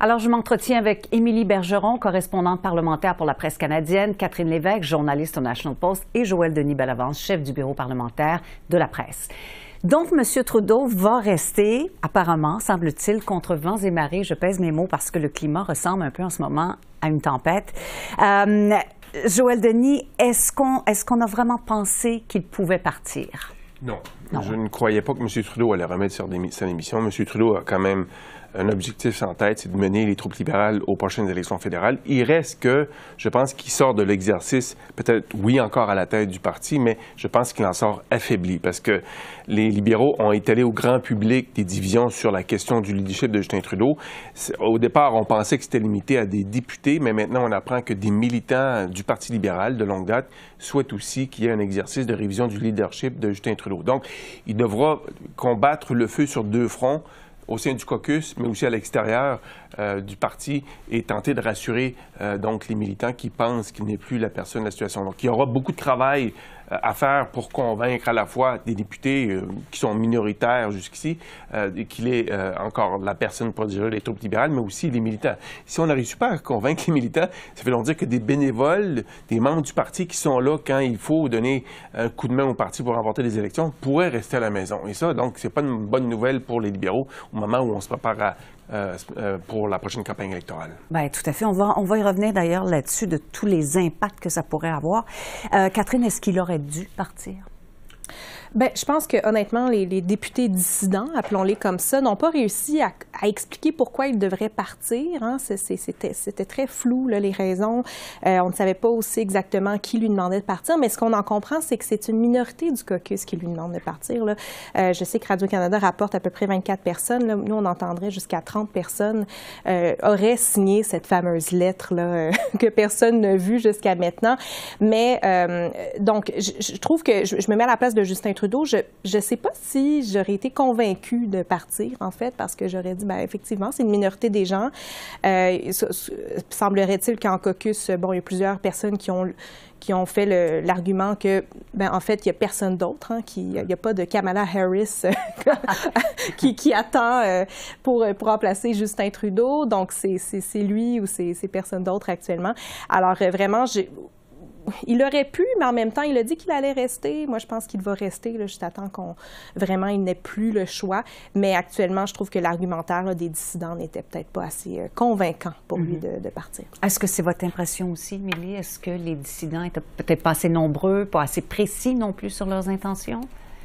Alors, je m'entretiens avec Émilie Bergeron, correspondante parlementaire pour la presse canadienne, Catherine Lévesque, journaliste au National Post, et Joël Denis-Bellavance, chef du bureau parlementaire de la presse. Donc, M. Trudeau va rester, apparemment, semble-t-il, contre vents et marées. Je pèse mes mots parce que le climat ressemble un peu en ce moment à une tempête. Joël Denis, est-ce qu'on a vraiment pensé qu'il pouvait partir? Non. Je ne croyais pas que M. Trudeau allait remettre sa démission. M. Trudeau a quand même un objectif en tête, c'est de mener les troupes libérales aux prochaines élections fédérales. Il reste que, je pense qu'il sort de l'exercice, peut-être, oui, encore à la tête du parti, mais je pense qu'il en sort affaibli parce que les libéraux ont étalé au grand public des divisions sur la question du leadership de Justin Trudeau. Au départ, on pensait que c'était limité à des députés, mais maintenant, on apprend que des militants du Parti libéral de longue date souhaitent aussi qu'il y ait un exercice de révision du leadership de Justin Trudeau. Donc, il devra combattre le feu sur deux fronts, au sein du caucus, mais aussi à l'extérieur du parti, et tenter de rassurer donc les militants qui pensent qu'il n'est plus la personne de la situation. Donc, il y aura beaucoup de travail à faire pour convaincre à la fois des députés qui sont minoritaires jusqu'ici, qu'il est encore la personne pour diriger les troupes libérales, mais aussi les militants. Si on n'a réussi pas à convaincre les militants, ça veut donc dire que des bénévoles, des membres du parti qui sont là quand il faut donner un coup de main au parti pour remporter les élections, pourraient rester à la maison. Et ça, donc, c'est pas une bonne nouvelle pour les libéraux au moment où on se prépare pour la prochaine campagne électorale. Bien, tout à fait. On va y revenir d'ailleurs là-dessus, de tous les impacts que ça pourrait avoir. Catherine, est-ce qu'il aurait dû partir? Bien, je pense que honnêtement, les députés dissidents, appelons-les comme ça, n'ont pas réussi à expliquer pourquoi ils devraient partir. Hein. C'était très flou, là, les raisons. On ne savait pas aussi exactement qui lui demandait de partir, mais ce qu'on en comprend, c'est que c'est une minorité du caucus qui lui demande de partir. Là. Je sais que Radio-Canada rapporte à peu près 24 personnes. Là. Nous, on entendrait jusqu'à 30 personnes auraient signé cette fameuse lettre-là que personne n'a vue jusqu'à maintenant. Mais donc, je trouve que je me mets à la place de Justin Trudeau. Je ne sais pas si j'aurais été convaincue de partir, en fait, parce que j'aurais dit, bien, effectivement, c'est une minorité des gens. Semblerait-il qu'en caucus, bon, il y a plusieurs personnes qui ont fait l'argument que, ben, en fait, il n'y a personne d'autre, hein, il n'y a pas de Kamala Harris qui attend pour remplacer Justin Trudeau. Donc, c'est lui ou c'est personne d'autre actuellement. Alors, vraiment, il aurait pu, mais en même temps, il a dit qu'il allait rester. Moi, je pense qu'il va rester là, juste à temps il n'ait plus le choix. Mais actuellement, je trouve que l'argumentaire des dissidents n'était peut-être pas assez convaincant pour lui de partir. Est-ce que c'est votre impression aussi, Émilie? Est-ce que les dissidents étaient peut-être pas assez nombreux, pas assez précis non plus sur leurs intentions?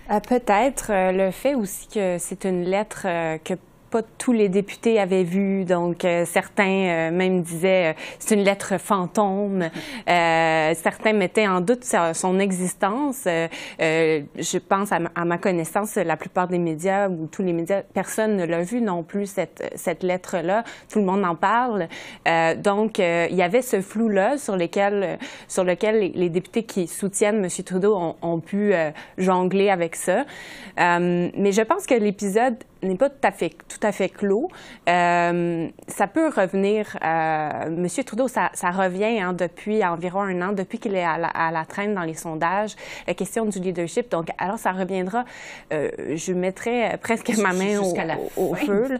Peut-être. Le fait aussi que c'est une lettre que pas tous les députés avaient vu, donc certains même disaient c'est une lettre fantôme. Certains mettaient en doute son existence. Je pense à ma connaissance, la plupart des médias ou tous les médias, personne ne l'a vu non plus cette lettre-là. Tout le monde en parle. Donc il y avait ce flou-là sur lequel les députés qui soutiennent M. Trudeau ont pu jongler avec ça. Mais je pense que l'épisode n'est pas tout à fait clos. Ça peut revenir. M. Trudeau, ça revient depuis environ un an, depuis qu'il est à la traîne dans les sondages, la question du leadership. Donc, alors, ça reviendra. Je mettrais presque ma main au feu.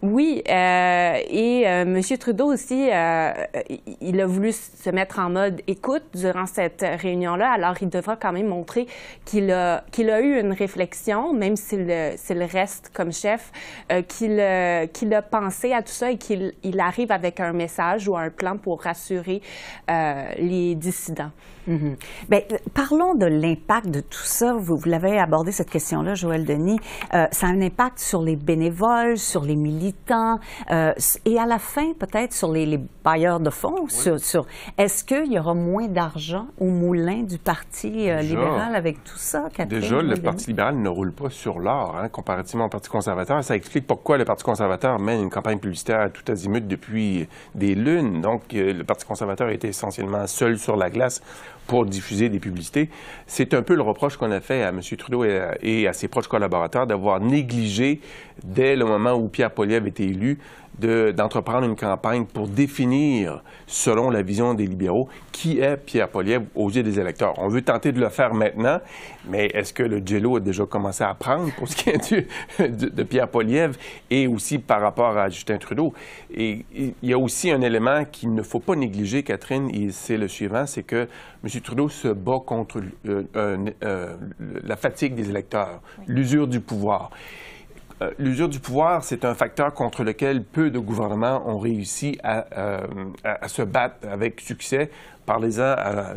Oui. Et M. Trudeau aussi, il a voulu se mettre en mode écoute durant cette réunion-là. Alors, il devra quand même montrer qu'il a eu une réflexion, même s'il reste comme chef, qu'il a pensé à tout ça et qu'il arrive avec un message ou un plan pour rassurer les dissidents. Mm-hmm. Bien, parlons de l'impact de tout ça. Vous l'avez abordé, cette question-là, Joël Denis. Ça a un impact sur les bénévoles, sur les militants et à la fin, peut-être, sur les bailleurs de fonds. Oui. Est-ce qu'il y aura moins d'argent au moulin du Parti libéral avec tout ça, Catherine? Déjà, le Parti libéral ne roule pas sur l'or, hein, comparativement au Parti conservateur. Ça explique pourquoi le Parti conservateur mène une campagne publicitaire à tout azimut depuis des lunes. Donc, le Parti conservateur était essentiellement seul sur la glace pour diffuser des publicités. C'est un peu le reproche qu'on a fait à M. Trudeau et à ses proches collaborateurs d'avoir négligé, dès le moment où Pierre Poilievre était élu, d'entreprendre une campagne pour définir, selon la vision des libéraux, qui est Pierre Poilievre aux yeux des électeurs. On veut tenter de le faire maintenant, mais est-ce que le jello a déjà commencé à prendre pour ce qui est de Pierre Poilievre et aussi par rapport à Justin Trudeau? Et il y a aussi un élément qu'il ne faut pas négliger, Catherine, et c'est le suivant, c'est que M. Trudeau se bat contre la fatigue des électeurs, l'usure du pouvoir. L'usure du pouvoir, c'est un facteur contre lequel peu de gouvernements ont réussi à se battre avec succès. Parlez-en à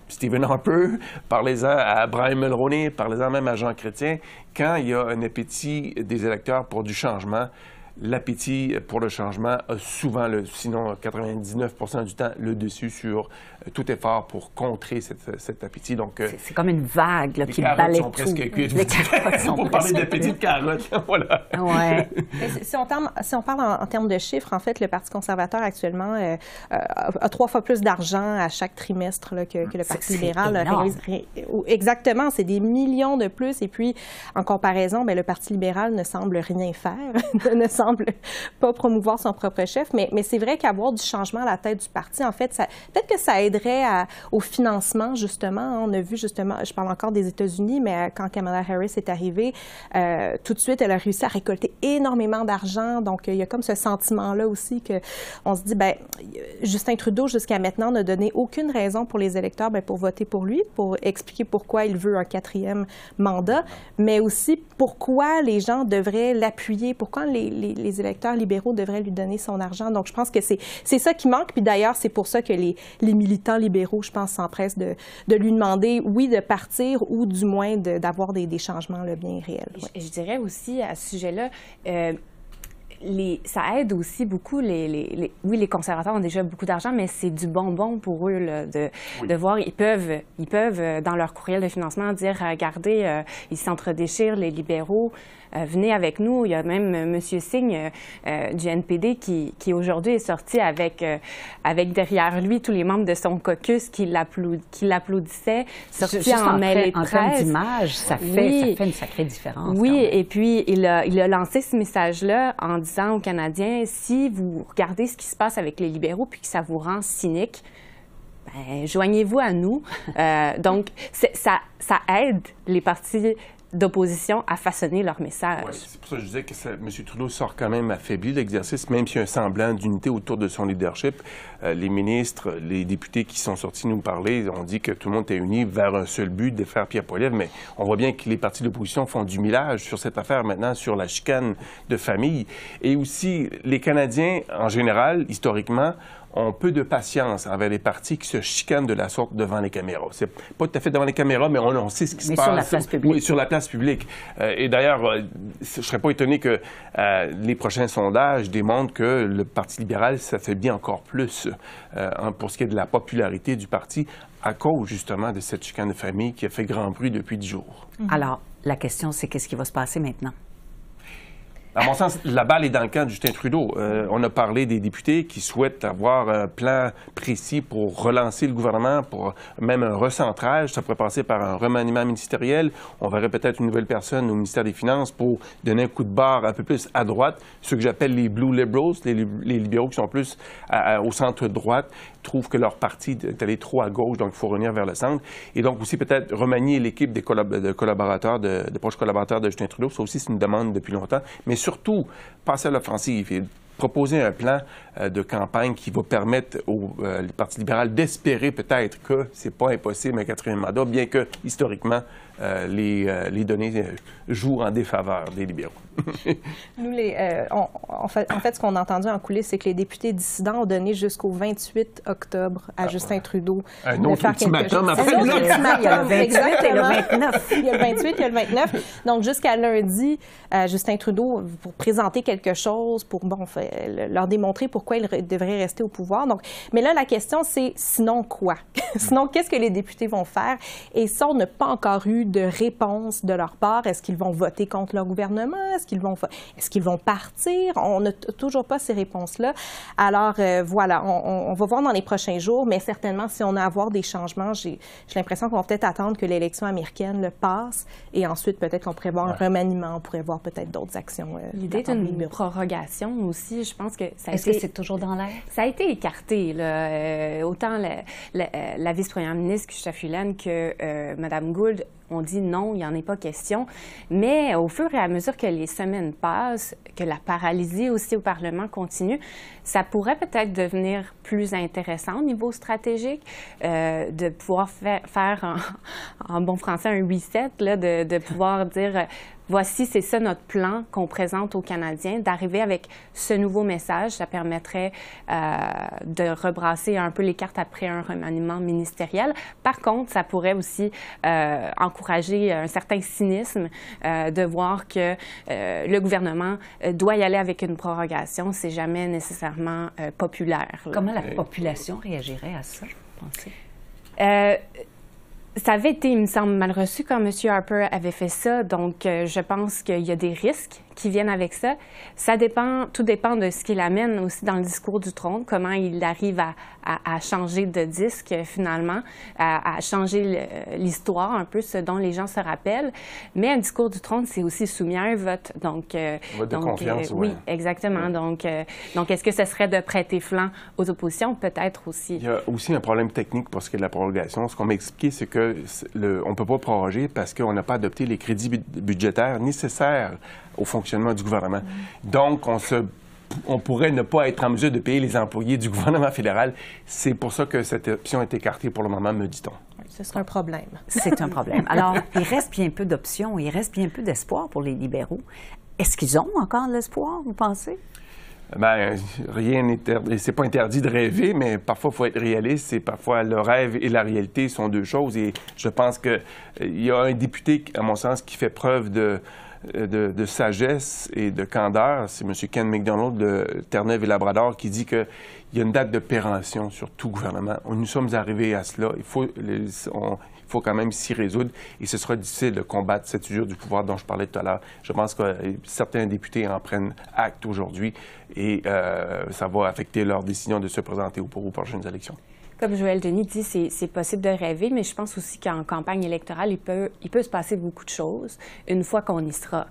Stephen Harper, parlez-en à Brian Mulroney, parlez-en même à Jean Chrétien. Quand il y a un appétit des électeurs pour du changement, l'appétit pour le changement a souvent, sinon 99% du temps, le dessus sur tout effort pour contrer cet appétit. Donc, c'est comme une vague là, qui balaie tout. Les carottes sont presque cuites. Les carottes sont pour parler d'appétit de carottes, voilà. Ouais. Si on parle en termes de chiffres, en fait, le Parti conservateur actuellement a 3 fois plus d'argent à chaque trimestre là, que le Parti libéral. Exactement, c'est des millions de plus. Et puis, en comparaison, bien, le Parti libéral ne semble rien faire, ne semble pas promouvoir son propre chef. Mais c'est vrai qu'avoir du changement à la tête du parti, en fait, peut-être que ça aiderait au financement, justement. On a vu, justement, je parle encore des États-Unis, mais quand Kamala Harris est arrivée, tout de suite, elle a réussi à récolter énormément d'argent. Donc, il y a comme ce sentiment-là aussi qu'on se dit, bien, Justin Trudeau, jusqu'à maintenant, n'a donné aucune raison pour les électeurs pour voter pour lui, pour expliquer pourquoi il veut un 4e mandat, mais aussi pourquoi les gens devraient l'appuyer, pourquoi les électeurs libéraux devraient lui donner son argent. Donc, je pense que c'est ça qui manque. Puis d'ailleurs, c'est pour ça que les militants libéraux, je pense, s'empressent de lui demander, oui, de partir ou du moins d'avoir des changements là, bien réels. Ouais. Je dirais aussi à ce sujet-là, ça aide aussi beaucoup oui, les conservateurs ont déjà beaucoup d'argent, mais c'est du bonbon pour eux là, de voir. Ils peuvent, dans leur courriel de financement, dire, regardez, ils s'entre-déchirent, les libéraux, venez avec nous. Il y a même M. Singh du NPD qui aujourd'hui est sorti avec derrière lui tous les membres de son caucus qui l'applaudissaient, sorti en mêlée de presse. En termes d'image, ça fait une sacrée différence. Oui, et puis il a lancé ce message-là en disant aux Canadiens, si vous regardez ce qui se passe avec les libéraux puis que ça vous rend cynique, ben, joignez-vous à nous. Donc, ça aide les partis d'opposition à façonner leur message. Ouais, c'est pour ça que je disais que M. Trudeau sort quand même affaibli de l'exercice, même s'il y a un semblant d'unité autour de son leadership. Les ministres, les députés qui sont sortis nous parler ont dit que tout le monde était uni vers un seul but, de faire Pierre Poilievre, mais on voit bien que les partis d'opposition font du millage sur cette affaire maintenant, sur la chicane de famille. Et aussi, les Canadiens, en général, historiquement, ont peu de patience envers les partis qui se chicanent de la sorte devant les caméras. C'est pas tout à fait devant les caméras, mais on sait ce qui se passe. Sur la place publique. Oui, sur la place publique. Et d'ailleurs, je serais pas étonné que les prochains sondages démontrent que le Parti libéral s'affaiblit encore plus pour ce qui est de la popularité du parti à cause, justement, de cette chicane de famille qui a fait grand bruit depuis 10 jours. Alors, la question, c'est qu'est-ce qui va se passer maintenant? À mon sens, la balle est dans le camp de Justin Trudeau. On a parlé des députés qui souhaitent avoir un plan précis pour relancer le gouvernement, pour même un recentrage. Ça pourrait passer par un remaniement ministériel. On verrait peut-être une nouvelle personne au ministère des Finances pour donner un coup de barre un peu plus à droite. Ceux que j'appelle les Blue Liberals, les libéraux qui sont plus au centre-droite, trouvent que leur parti est allé trop à gauche, donc il faut revenir vers le centre. Et donc aussi peut-être remanier l'équipe des collaborateurs, de proches collaborateurs de Justin Trudeau. Ça aussi, c'est une demande depuis longtemps. Mais surtout, passer à l'offensive et proposer un plan de campagne qui va permettre au Parti libéral d'espérer peut-être que c'est pas impossible un 4e mandat, bien que, historiquement, les données jouent en défaveur des libéraux. Nous, en fait, ce qu'on a entendu en coulisses, c'est que les députés dissidents ont donné jusqu'au 28 octobre à Justin Trudeau un autre ultimatum. Il y a le 28 et le 29. Il y a le 28 et le 29. Donc, jusqu'à lundi, Justin Trudeau, pour présenter quelque chose, pour leur démontrer pourquoi il devrait rester au pouvoir. Donc, mais là, la question, c'est sinon quoi? Sinon, qu'est-ce que les députés vont faire? Et ça, on n'a pas encore eu eu de réponse de leur part. Est-ce qu'ils vont voter contre leur gouvernement? Est-ce qu'ils vont partir? On n'a toujours pas ces réponses-là. Alors, voilà, on va voir dans les prochains jours, mais certainement, si on a à voir des changements, j'ai l'impression qu'on va peut-être attendre que l'élection américaine le passe et ensuite, peut-être qu'on pourrait voir un remaniement, on pourrait voir peut-être d'autres actions. L'idée d'une prorogation aussi, je pense que ça a été... Est-ce que c'est toujours dans l'air? Ça a été écarté, là. Autant la vice-première ministre Chrystia Freeland que Mme Gould ont dit non, il n'y en est pas question. Mais au fur et à mesure que les semaines passent, que la paralysie aussi au Parlement continue, ça pourrait peut-être devenir plus intéressant au niveau stratégique, de pouvoir faire en bon français un reset, là, de pouvoir dire... Voici, c'est ça notre plan qu'on présente aux Canadiens, d'arriver avec ce nouveau message. Ça permettrait de rebrasser un peu les cartes après un remaniement ministériel. Par contre, ça pourrait aussi encourager un certain cynisme de voir que le gouvernement doit y aller avec une prorogation. C'est jamais nécessairement populaire. Là. Comment la population réagirait à ça, vous pensez? Ça avait été, il me semble, mal reçu quand M. Harper avait fait ça. Donc, je pense qu'il y a des risques qui viennent avec ça. Tout dépend de ce qu'il amène aussi dans le discours du trône, comment il arrive à changer de disque finalement, à changer l'histoire un peu, ce dont les gens se rappellent. Mais un discours du trône, c'est aussi soumis à un vote. Donc, vote de confiance, oui. Oui, exactement. Donc, est-ce que ce serait de prêter flanc aux oppositions? Peut-être aussi. Il y a aussi un problème technique pour ce qui est de la prorogation. Ce qu'on m'a expliqué, c'est que on ne peut pas proroger parce qu'on n'a pas adopté les crédits budgétaires nécessaires au fonctionnement du gouvernement. Donc, on pourrait ne pas être en mesure de payer les employés du gouvernement fédéral. C'est pour ça que cette option est écartée pour le moment, me dit-on. Ce serait un problème. C'est un problème. Alors, il reste bien peu d'options, il reste bien peu d'espoir pour les libéraux. Est-ce qu'ils ont encore de l'espoir, vous pensez? Bien, rien n'est c'est pas interdit de rêver, mais parfois, il faut être réaliste. Et parfois, le rêve et la réalité sont deux choses. Et je pense qu'il y a un député, à mon sens, qui fait preuve de sagesse et de candeur. C'est M. Ken McDonald de Terre-Neuve et Labrador qui dit qu'il y a une date de péremption sur tout gouvernement. Nous sommes arrivés à cela. Il faut quand même s'y résoudre et ce sera difficile de combattre cette usure du pouvoir dont je parlais tout à l'heure. Je pense que certains députés en prennent acte aujourd'hui et ça va affecter leur décision de se présenter aux prochaines élections. Comme Joël Denis dit, c'est possible de rêver, mais je pense aussi qu'en campagne électorale, il peut se passer beaucoup de choses une fois qu'on y sera.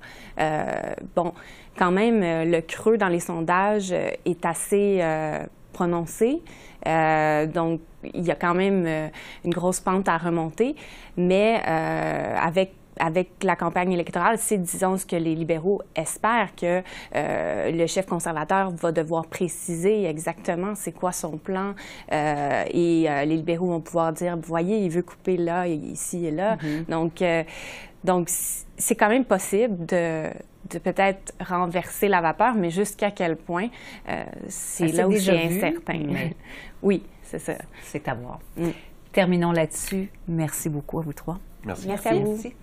Bon, quand même, le creux dans les sondages est assez prononcé. Donc, il y a quand même une grosse pente à remonter, mais avec la campagne électorale, c'est, disons, ce que les libéraux espèrent, que le chef conservateur va devoir préciser exactement c'est quoi son plan et les libéraux vont pouvoir dire, voyez, il veut couper là, et ici et là. Donc, c'est quand même possible de peut-être renverser la vapeur, mais jusqu'à quel point, c'est là où c'est incertain. Mais... Oui, c'est ça. C'est à voir. Terminons là-dessus. Merci beaucoup à vous trois. Merci. Merci à vous. Merci.